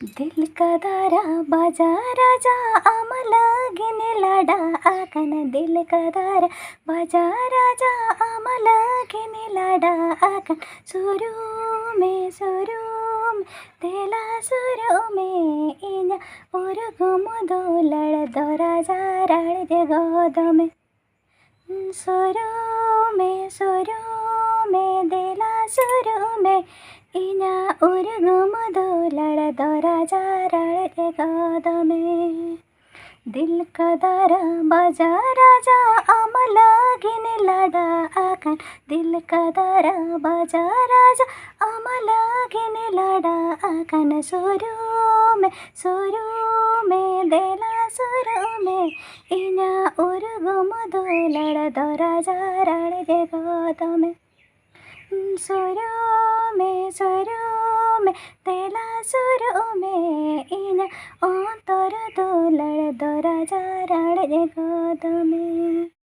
दिल का दारा बाजा राजा आम्हाला घेने लाडा आकन दिल का दारा बाजा राजा आम्हाला घेने लाडा आकन सुरू में तेला सुरू में इना उरुगुमुदु लड़दो राजा राळदे गोदमे सुरू में देला सुरू में इना उरुगुमुदु लड़दो राजा राळदे गोदमे दिल का दारा बाजा राजा आम्हाला घेने लाडा आकन दिल का दारा बाजा राजा आम्हाला घेने लाडा आकन सुरू में देला सुरू में इना उरुगुमुदु लड़दो राजा राळदे गोदमे सुरू में तेला सुरू में इना अंतर दो लड़दो राजा राळदे गोदमे।